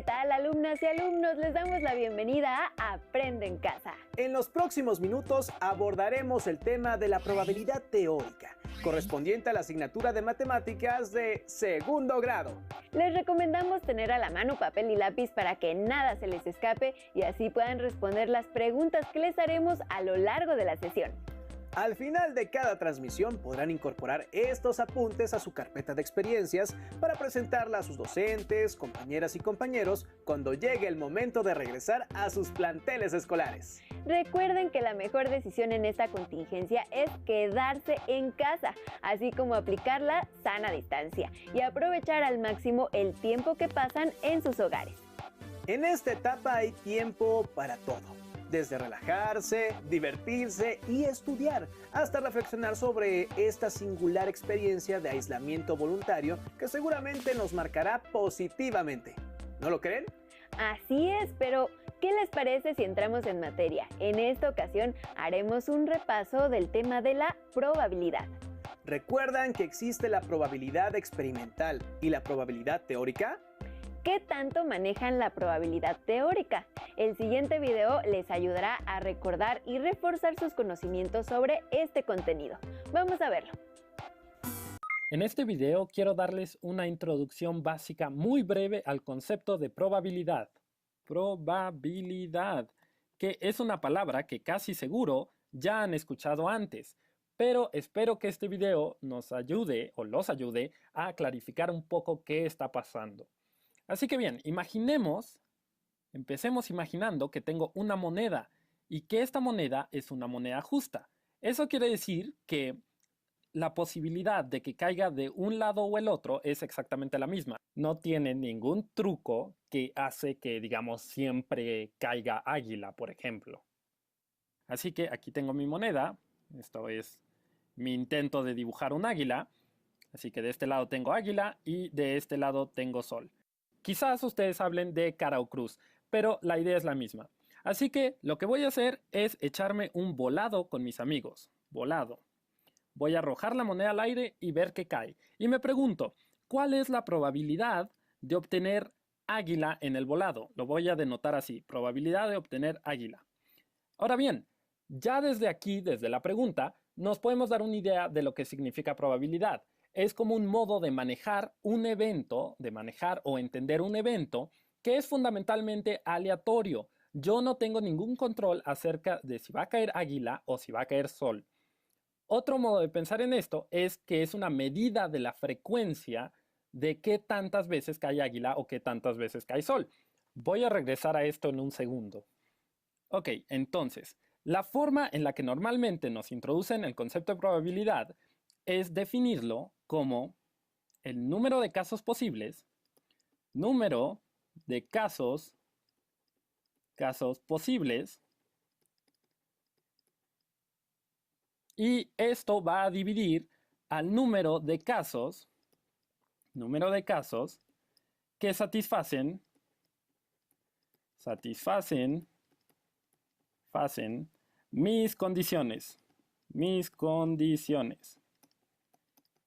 tal, alumnas y alumnos? Les damos la bienvenida a Aprende en Casa. En los próximos minutos abordaremos el tema de la probabilidad teórica, correspondiente a la asignatura de matemáticas de segundo grado. Les recomendamos tener a la mano papel y lápiz para que nada se les escape y así puedan responder las preguntas que les haremos a lo largo de la sesión. Al final de cada transmisión podrán incorporar estos apuntes a su carpeta de experiencias para presentarla a sus docentes, compañeras y compañeros cuando llegue el momento de regresar a sus planteles escolares. Recuerden que la mejor decisión en esta contingencia es quedarse en casa, así como aplicar la sana distancia y aprovechar al máximo el tiempo que pasan en sus hogares. En esta etapa hay tiempo para todo. Desde relajarse, divertirse y estudiar, hasta reflexionar sobre esta singular experiencia de aislamiento voluntario que seguramente nos marcará positivamente. ¿No lo creen? Así es, pero ¿qué les parece si entramos en materia? En esta ocasión haremos un repaso del tema de la probabilidad. ¿Recuerdan que existe la probabilidad experimental y la probabilidad teórica? ¿Qué tanto manejan la probabilidad teórica? El siguiente video les ayudará a recordar y reforzar sus conocimientos sobre este contenido. Vamos a verlo. En este video quiero darles una introducción básica muy breve al concepto de probabilidad. Probabilidad, que es una palabra que casi seguro ya han escuchado antes, pero espero que este video nos ayude o los ayude a clarificar un poco qué está pasando. Así que bien, empecemos imaginando que tengo una moneda y que esta moneda es una moneda justa. Eso quiere decir que la posibilidad de que caiga de un lado o el otro es exactamente la misma. No tiene ningún truco que hace que, digamos, siempre caiga águila, por ejemplo. Así que aquí tengo mi moneda. Esto es mi intento de dibujar un águila. Así que de este lado tengo águila y de este lado tengo sol. Quizás ustedes hablen de cara o cruz, pero la idea es la misma. Así que lo que voy a hacer es echarme un volado con mis amigos. Volado. Voy a arrojar la moneda al aire y ver qué cae. Y me pregunto, ¿cuál es la probabilidad de obtener águila en el volado? Lo voy a denotar así, probabilidad de obtener águila. Ahora bien, ya desde aquí, desde la pregunta, nos podemos dar una idea de lo que significa probabilidad. Es como un modo de manejar un evento, de manejar o entender un evento que es fundamentalmente aleatorio. Yo no tengo ningún control acerca de si va a caer águila o si va a caer sol. Otro modo de pensar en esto es que es una medida de la frecuencia de qué tantas veces cae águila o qué tantas veces cae sol. Voy a regresar a esto en un segundo. Ok, entonces, la forma en la que normalmente nos introducen el concepto de probabilidad es definirlo como el número de casos posibles, número de casos posibles, y esto va a dividir al número de casos que satisfacen mis condiciones.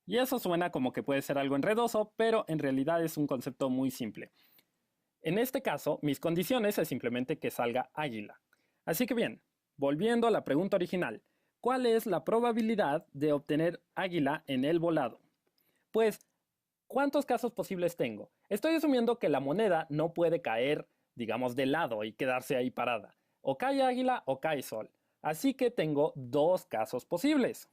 Y eso suena como que puede ser algo enredoso, pero en realidad es un concepto muy simple. En este caso, mis condiciones es simplemente que salga águila. Así que bien, volviendo a la pregunta original, ¿cuál es la probabilidad de obtener águila en el volado? Pues, ¿cuántos casos posibles tengo? Estoy asumiendo que la moneda no puede caer, digamos, de lado y quedarse ahí parada. O cae águila o cae sol. Así que tengo dos casos posibles.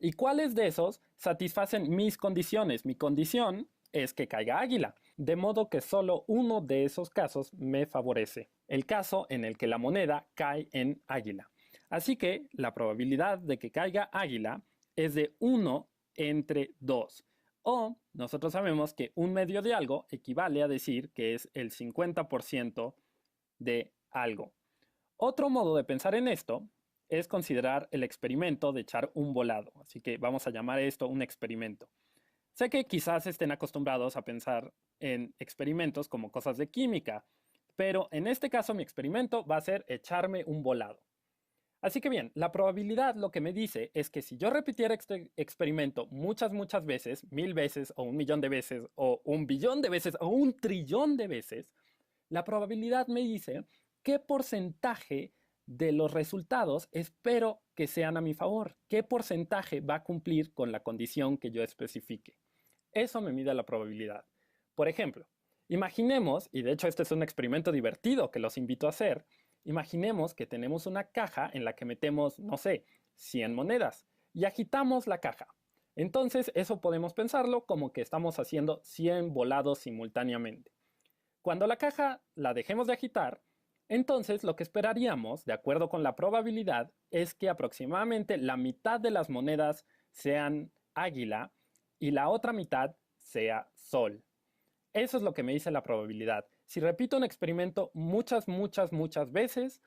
¿Y cuáles de esos satisfacen mis condiciones? Mi condición es que caiga águila, de modo que solo uno de esos casos me favorece, el caso en el que la moneda cae en águila. Así que la probabilidad de que caiga águila es de 1 entre 2. O nosotros sabemos que un medio de algo equivale a decir que es el 50% de algo. Otro modo de pensar en esto es considerar el experimento de echar un volado. Así que vamos a llamar esto un experimento. Sé que quizás estén acostumbrados a pensar en experimentos como cosas de química, pero en este caso mi experimento va a ser echarme un volado. Así que bien, la probabilidad lo que me dice es que si yo repitiera este experimento muchas veces, 1000 veces o 1.000.000 de veces o 1.000.000.000 de veces o 1.000.000.000.000 de veces, la probabilidad me dice qué porcentaje de los resultados espero que sean a mi favor, qué porcentaje va a cumplir con la condición que yo especifique. Eso me mide la probabilidad. Por ejemplo, imaginemos, y de hecho este es un experimento divertido que los invito a hacer, imaginemos que tenemos una caja en la que metemos, no sé, 100 monedas y agitamos la caja. Entonces eso podemos pensarlo como que estamos haciendo 100 volados simultáneamente. Cuando la caja la dejemos de agitar, entonces lo que esperaríamos, de acuerdo con la probabilidad, es que aproximadamente la mitad de las monedas sean águila y la otra mitad sea sol. Eso es lo que me dice la probabilidad. Si repito un experimento muchas veces,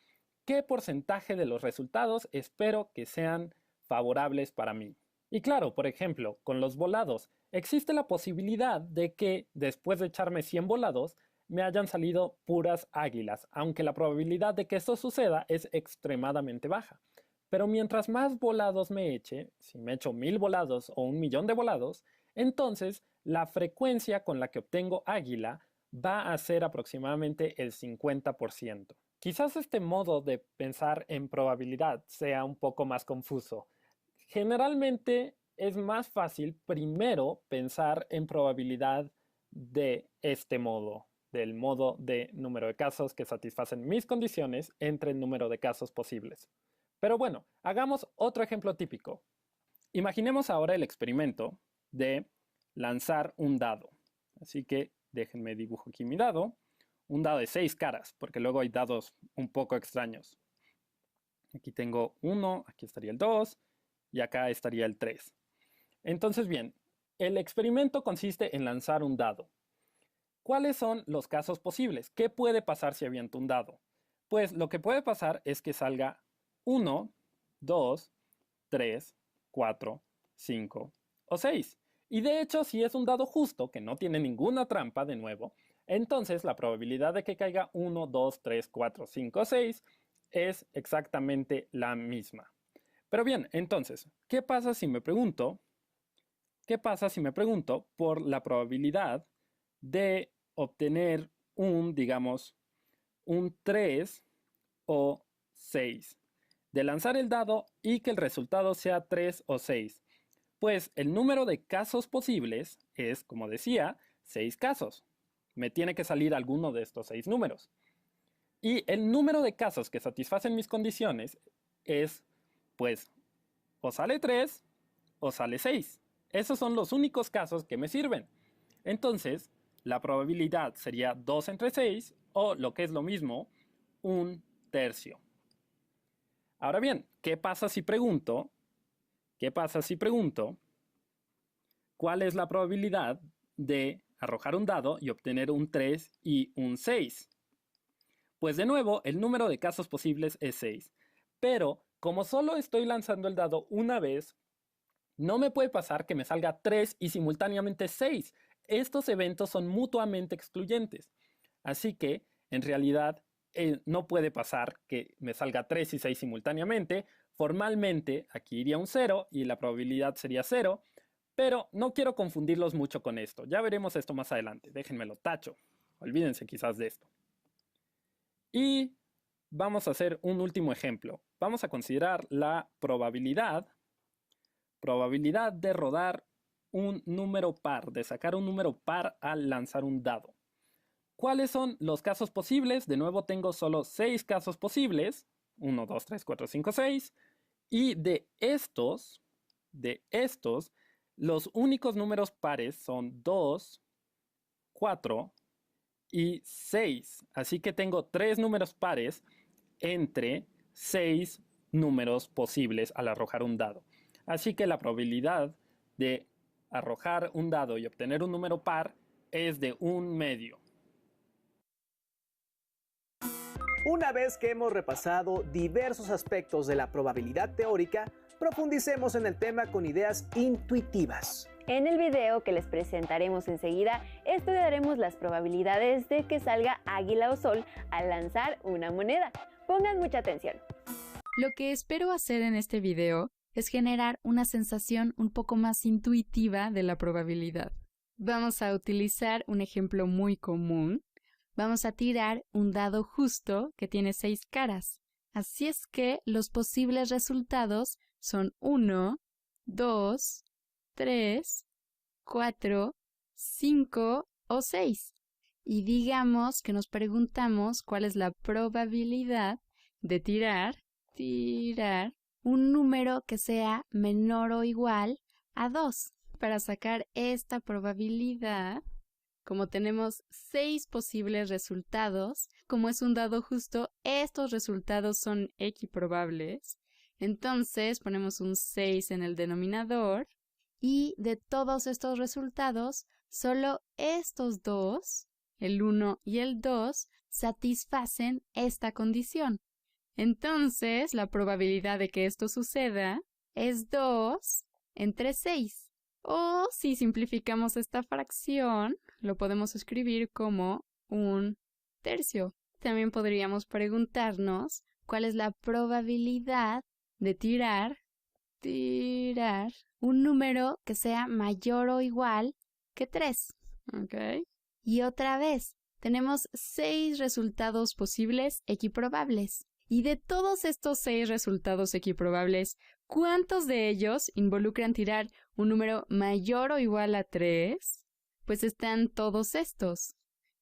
¿qué porcentaje de los resultados espero que sean favorables para mí? Y claro, por ejemplo, con los volados, existe la posibilidad de que después de echarme 100 volados, me hayan salido puras águilas, aunque la probabilidad de que esto suceda es extremadamente baja. Pero mientras más volados me eche, si me echo 1000 volados o 1.000.000 de volados, entonces la frecuencia con la que obtengo águila va a ser aproximadamente el 50%. Quizás este modo de pensar en probabilidad sea un poco más confuso. Generalmente es más fácil primero pensar en probabilidad de este modo, del modo de número de casos que satisfacen mis condiciones entre el número de casos posibles. Pero bueno, hagamos otro ejemplo típico. Imaginemos ahora el experimento de lanzar un dado. Así que déjenme dibujo aquí mi dado. Un dado de 6 caras, porque luego hay dados un poco extraños. Aquí tengo 1, aquí estaría el 2 y acá estaría el 3. Entonces bien, el experimento consiste en lanzar un dado. ¿Cuáles son los casos posibles? ¿Qué puede pasar si aviento un dado? Pues lo que puede pasar es que salga 1, 2, 3, 4, 5 o 6. Y de hecho, si es un dado justo, que no tiene ninguna trampa de nuevo, entonces la probabilidad de que caiga 1, 2, 3, 4, 5 o 6 es exactamente la misma. Pero bien, entonces, ¿qué pasa si me pregunto por la probabilidad de obtener digamos, un 3 o 6? De lanzar el dado y que el resultado sea 3 o 6. Pues el número de casos posibles es, como decía, 6 casos. Me tiene que salir alguno de estos 6 números. Y el número de casos que satisfacen mis condiciones es, pues, o sale 3 o sale 6. Esos son los únicos casos que me sirven. Entonces, la probabilidad sería 2 entre 6 o, lo que es lo mismo, 1/3. Ahora bien, ¿qué pasa si pregunto cuál es la probabilidad de arrojar un dado y obtener un 3 y un 6? Pues de nuevo, el número de casos posibles es 6. Pero como solo estoy lanzando el dado una vez, no me puede pasar que me salga 3 y simultáneamente 6. Estos eventos son mutuamente excluyentes. Así que, en realidad, no puede pasar que me salga 3 y 6 simultáneamente. Formalmente, aquí iría un 0 y la probabilidad sería 0. Pero no quiero confundirlos mucho con esto. Ya veremos esto más adelante. Déjenmelo tacho. Olvídense quizás de esto. Y vamos a hacer un último ejemplo. Vamos a considerar la probabilidad de rodar un número par, de sacar un número par al lanzar un dado. ¿Cuáles son los casos posibles? De nuevo tengo solo 6 casos posibles. 1, 2, 3, 4, 5, 6. Y de estos, los únicos números pares son 2, 4 y 6. Así que tengo 3 números pares entre 6 números posibles al arrojar un dado. Así que la probabilidad de arrojar un dado y obtener un número par es de 1/2. Una vez que hemos repasado diversos aspectos de la probabilidad teórica, profundicemos en el tema con ideas intuitivas. En el video que les presentaremos enseguida, estudiaremos las probabilidades de que salga águila o sol al lanzar una moneda. Pongan mucha atención. Lo que espero hacer en este video es generar una sensación un poco más intuitiva de la probabilidad. Vamos a utilizar un ejemplo muy común. Vamos a tirar un dado justo que tiene 6 caras. Así es que los posibles resultados son 1, 2, 3, 4, 5 o 6. Y digamos que nos preguntamos cuál es la probabilidad de tirar un número que sea menor o igual a 2. Para sacar esta probabilidad, como tenemos 6 posibles resultados, como es un dado justo, estos resultados son equiprobables. Entonces ponemos un 6 en el denominador y de todos estos resultados, solo estos dos, el 1 y el 2, satisfacen esta condición. Entonces, la probabilidad de que esto suceda es 2 entre 6. O si simplificamos esta fracción, lo podemos escribir como 1/3. También podríamos preguntarnos cuál es la probabilidad de tirar un número que sea mayor o igual que 3. ¿Ok? Y otra vez, tenemos 6 resultados posibles equiprobables. Y de todos estos 6 resultados equiprobables, ¿cuántos de ellos involucran tirar un número mayor o igual a 3? Pues están todos estos,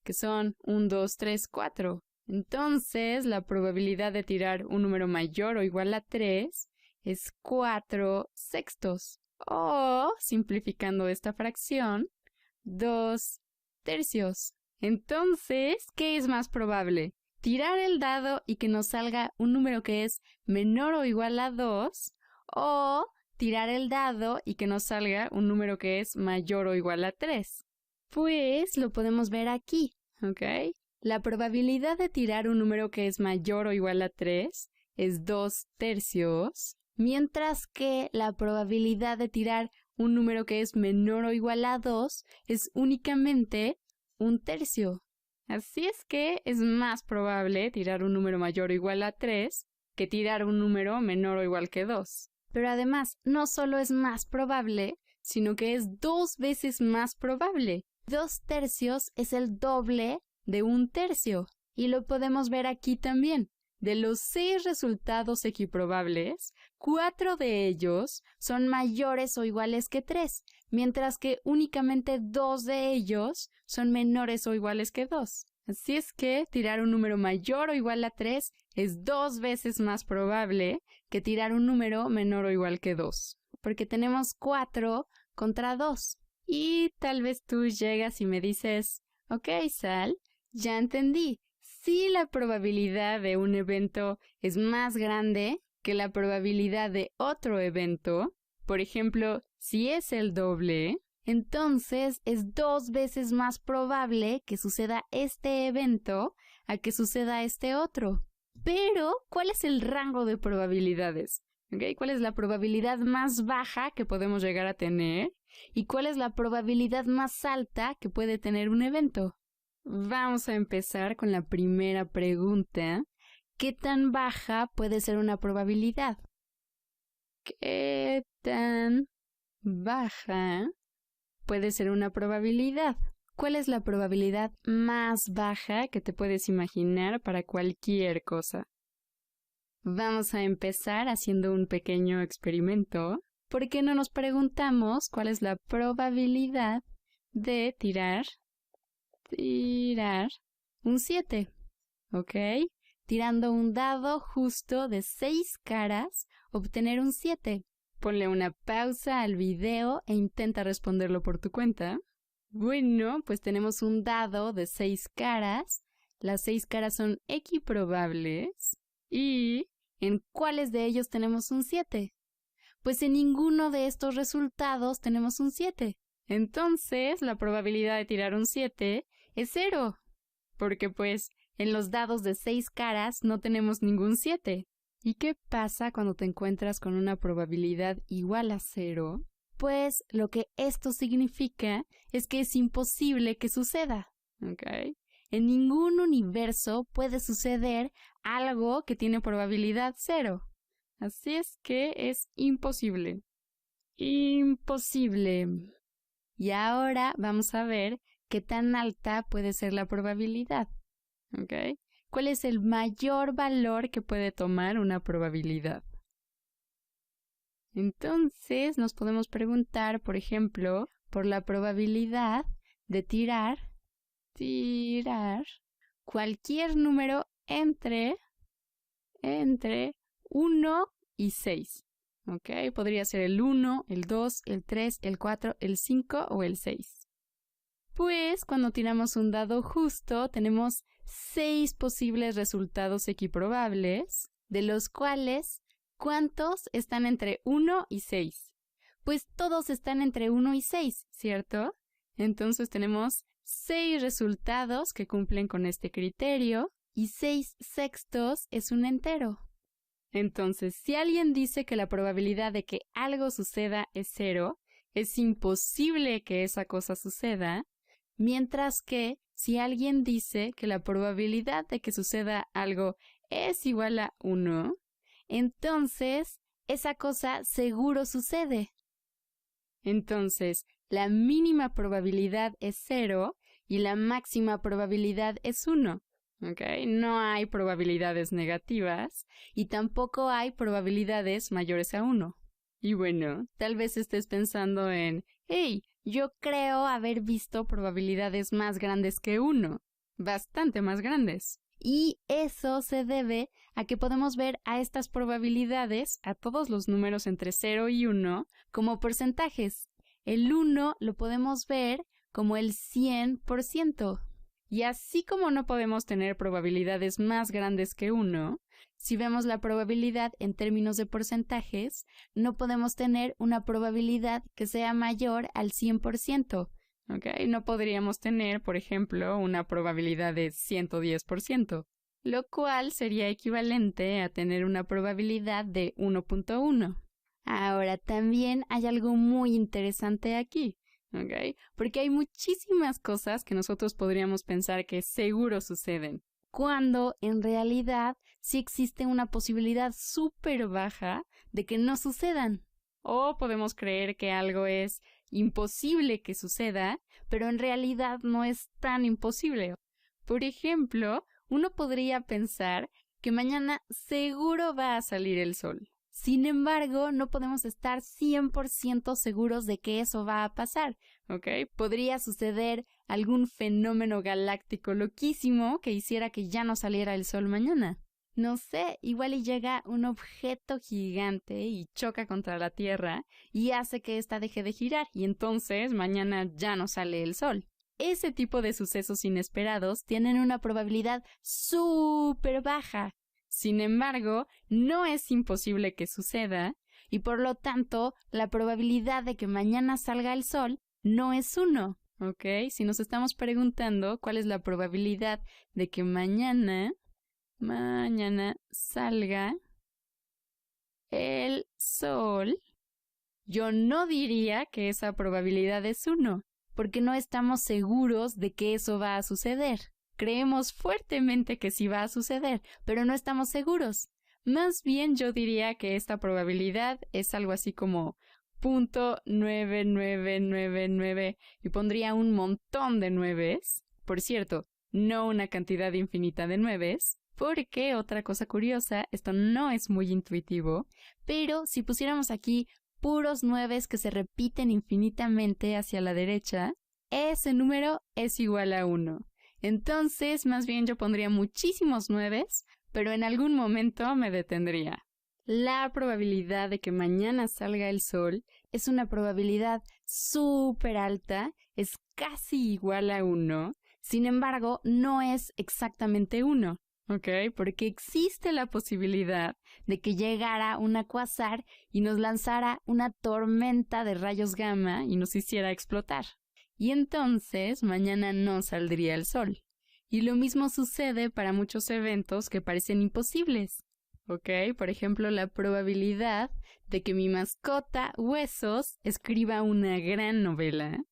que son 1, 2, 3, 4. Entonces, la probabilidad de tirar un número mayor o igual a 3 es 4/6. O, simplificando esta fracción, 2/3. Entonces, ¿qué es más probable? ¿Tirar el dado y que nos salga un número que es menor o igual a 2? ¿O tirar el dado y que nos salga un número que es mayor o igual a 3? Pues lo podemos ver aquí, ¿ok? La probabilidad de tirar un número que es mayor o igual a 3 es 2/3, mientras que la probabilidad de tirar un número que es menor o igual a 2 es únicamente 1/3. Así es que es más probable tirar un número mayor o igual a 3 que tirar un número menor o igual que 2. Pero además, no solo es más probable, sino que es 2 veces más probable. 2/3 es el doble de 1/3. Y lo podemos ver aquí también. De los 6 resultados equiprobables, 4 de ellos son mayores o iguales que 3, mientras que únicamente 2 de ellos son menores o iguales que 2. Así es que tirar un número mayor o igual a 3 es 2 veces más probable que tirar un número menor o igual que 2, porque tenemos 4 contra 2. Y tal vez tú llegas y me dices, ok, Sal, ya entendí. Si la probabilidad de un evento es más grande que la probabilidad de otro evento, por ejemplo, si es el doble, entonces es 2 veces más probable que suceda este evento a que suceda este otro. Pero, ¿cuál es el rango de probabilidades? ¿Okay? ¿Cuál es la probabilidad más baja que podemos llegar a tener? ¿Y cuál es la probabilidad más alta que puede tener un evento? Vamos a empezar con la primera pregunta. ¿Qué tan baja puede ser una probabilidad? ¿Qué tan baja puede ser una probabilidad? ¿Cuál es la probabilidad más baja que te puedes imaginar para cualquier cosa? Vamos a empezar haciendo un pequeño experimento. ¿Por qué no nos preguntamos cuál es la probabilidad de tirar un 7? ¿Ok? Tirando un dado justo de 6 caras, obtener un 7. Ponle una pausa al video e intenta responderlo por tu cuenta. Bueno, pues tenemos un dado de 6 caras. Las 6 caras son equiprobables. ¿Y en cuáles de ellos tenemos un 7? Pues en ninguno de estos resultados tenemos un 7. Entonces, la probabilidad de tirar un 7 es 0. Porque pues en los dados de 6 caras no tenemos ningún 7. ¿Y qué pasa cuando te encuentras con una probabilidad igual a 0? Pues lo que esto significa es que es imposible que suceda. ¿Ok? En ningún universo puede suceder algo que tiene probabilidad 0. Así es que es imposible. Imposible. Y ahora vamos a ver qué tan alta puede ser la probabilidad. ¿Ok? ¿Cuál es el mayor valor que puede tomar una probabilidad? Entonces nos podemos preguntar, por ejemplo, por la probabilidad de tirar cualquier número entre 1 y 6. ¿Ok? Podría ser el 1, el 2, el 3, el 4, el 5 o el 6. Pues cuando tiramos un dado justo, tenemos 6 posibles resultados equiprobables, de los cuales, ¿cuántos están entre 1 y 6? Pues todos están entre 1 y 6, ¿cierto? Entonces tenemos 6 resultados que cumplen con este criterio y 6 sextos es un entero. Entonces, si alguien dice que la probabilidad de que algo suceda es 0, es imposible que esa cosa suceda, mientras que si alguien dice que la probabilidad de que suceda algo es igual a 1, entonces esa cosa seguro sucede. Entonces, la mínima probabilidad es 0 y la máxima probabilidad es 1. ¿Okay? No hay probabilidades negativas y tampoco hay probabilidades mayores a 1. Y bueno, tal vez estés pensando en, hey, yo creo haber visto probabilidades más grandes que 1, bastante más grandes. Y eso se debe a que podemos ver a estas probabilidades, a todos los números entre 0 y 1, como porcentajes. El 1 lo podemos ver como el 100%. Y así como no podemos tener probabilidades más grandes que 1, si vemos la probabilidad en términos de porcentajes, no podemos tener una probabilidad que sea mayor al 100%. ¿Okay? No podríamos tener, por ejemplo, una probabilidad de 110%, lo cual sería equivalente a tener una probabilidad de 1.1. Ahora, también hay algo muy interesante aquí. ¿Okay? Porque hay muchísimas cosas que nosotros podríamos pensar que seguro suceden, cuando en realidad sí existe una posibilidad súper baja de que no sucedan. O podemos creer que algo es imposible que suceda, pero en realidad no es tan imposible. Por ejemplo, uno podría pensar que mañana seguro va a salir el sol. Sin embargo, no podemos estar 100% seguros de que eso va a pasar, ¿ok? Podría suceder algún fenómeno galáctico loquísimo que hiciera que ya no saliera el sol mañana. No sé, igual y llega un objeto gigante y choca contra la Tierra y hace que ésta deje de girar y entonces mañana ya no sale el sol. Ese tipo de sucesos inesperados tienen una probabilidad súper baja. Sin embargo, no es imposible que suceda y por lo tanto la probabilidad de que mañana salga el sol no es 1, ¿ok? Si nos estamos preguntando cuál es la probabilidad de que mañana salga el sol, yo no diría que esa probabilidad es 1, porque no estamos seguros de que eso va a suceder. Creemos fuertemente que sí va a suceder, pero no estamos seguros. Más bien yo diría que esta probabilidad es algo así como 0.9999 y pondría un montón de nueves. Por cierto, no una cantidad infinita de nueves, porque otra cosa curiosa, esto no es muy intuitivo, pero si pusiéramos aquí puros nueves que se repiten infinitamente hacia la derecha, ese número es igual a 1. Entonces, más bien yo pondría muchísimos nueves, pero en algún momento me detendría. La probabilidad de que mañana salga el sol es una probabilidad súper alta, es casi igual a 1, sin embargo, no es exactamente 1, ¿ok? Porque existe la posibilidad de que llegara un cuásar y nos lanzara una tormenta de rayos gamma y nos hiciera explotar. Y entonces mañana no saldría el sol. Y lo mismo sucede para muchos eventos que parecen imposibles. ¿Ok? Por ejemplo, la probabilidad de que mi mascota, Huesos, escriba una gran novela.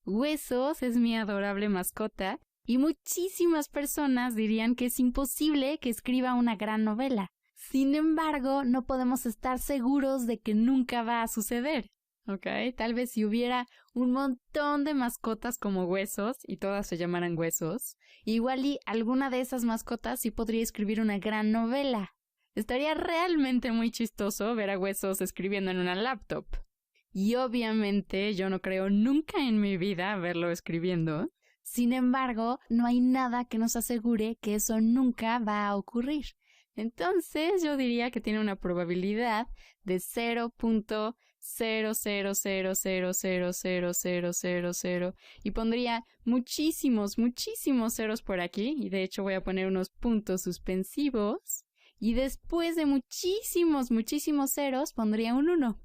Huesos es mi adorable mascota y muchísimas personas dirían que es imposible que escriba una gran novela. Sin embargo, no podemos estar seguros de que nunca va a suceder, ¿ok? Tal vez si hubiera un montón de mascotas como huesos y todas se llamaran huesos, igual y alguna de esas mascotas sí podría escribir una gran novela. Estaría realmente muy chistoso ver a Huesos escribiendo en una laptop. Y obviamente yo no creo nunca en mi vida verlo escribiendo. Sin embargo, no hay nada que nos asegure que eso nunca va a ocurrir. Entonces yo diría que tiene una probabilidad de 0.000000000 y pondría muchísimos ceros por aquí, y de hecho voy a poner unos puntos suspensivos, y después de muchísimos ceros pondría un 1.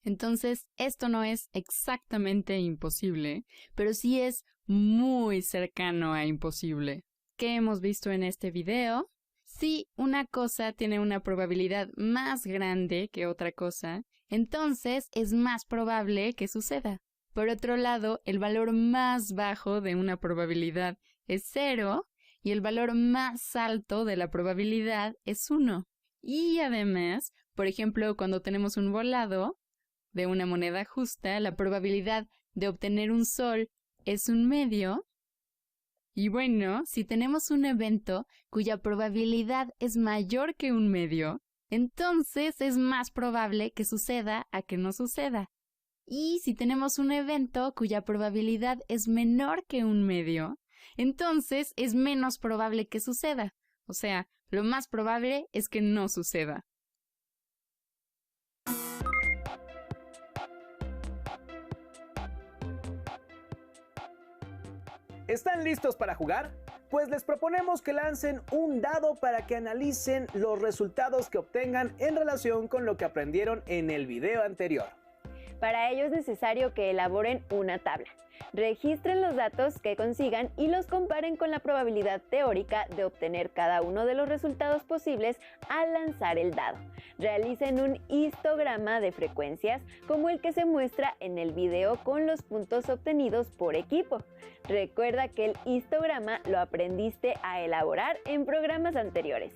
Entonces esto no es exactamente imposible, pero sí es muy cercano a imposible. ¿Qué hemos visto en este video? Si una cosa tiene una probabilidad más grande que otra cosa, entonces es más probable que suceda. Por otro lado, el valor más bajo de una probabilidad es 0 y el valor más alto de la probabilidad es 1. Y además, por ejemplo, cuando tenemos un volado de una moneda justa, la probabilidad de obtener un sol es 1/2. Y bueno, si tenemos un evento cuya probabilidad es mayor que 1/2, entonces es más probable que suceda a que no suceda. Y si tenemos un evento cuya probabilidad es menor que 1/2, entonces es menos probable que suceda. O sea, lo más probable es que no suceda. ¿Están listos para jugar? Pues les proponemos que lancen un dado para que analicen los resultados que obtengan en relación con lo que aprendieron en el video anterior. Para ello es necesario que elaboren una tabla. Registren los datos que consigan y los comparen con la probabilidad teórica de obtener cada uno de los resultados posibles al lanzar el dado. Realicen un histograma de frecuencias como el que se muestra en el video con los puntos obtenidos por equipo. Recuerda que el histograma lo aprendiste a elaborar en programas anteriores.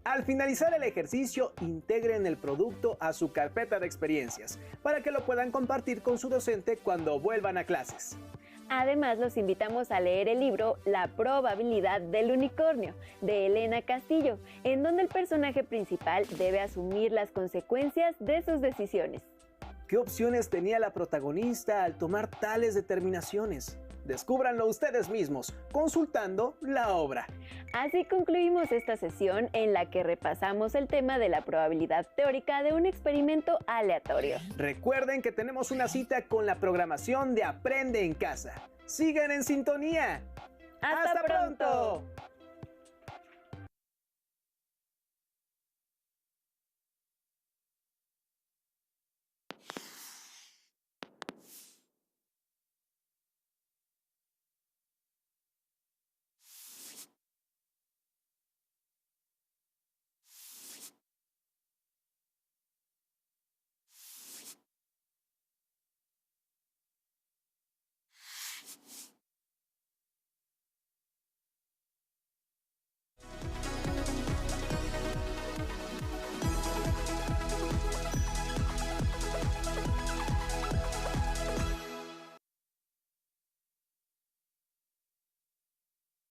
Al finalizar el ejercicio, integren el producto a su carpeta de experiencias para que lo puedan compartir con su docente cuando vuelvan a clases. Además, los invitamos a leer el libro La probabilidad del unicornio, de Elena Castillo, en donde el personaje principal debe asumir las consecuencias de sus decisiones. ¿Qué opciones tenía la protagonista al tomar tales determinaciones? Descúbranlo ustedes mismos, consultando la obra. Así concluimos esta sesión en la que repasamos el tema de la probabilidad teórica de un experimento aleatorio. Recuerden que tenemos una cita con la programación de Aprende en Casa. ¡Sigan en sintonía! ¡Hasta pronto!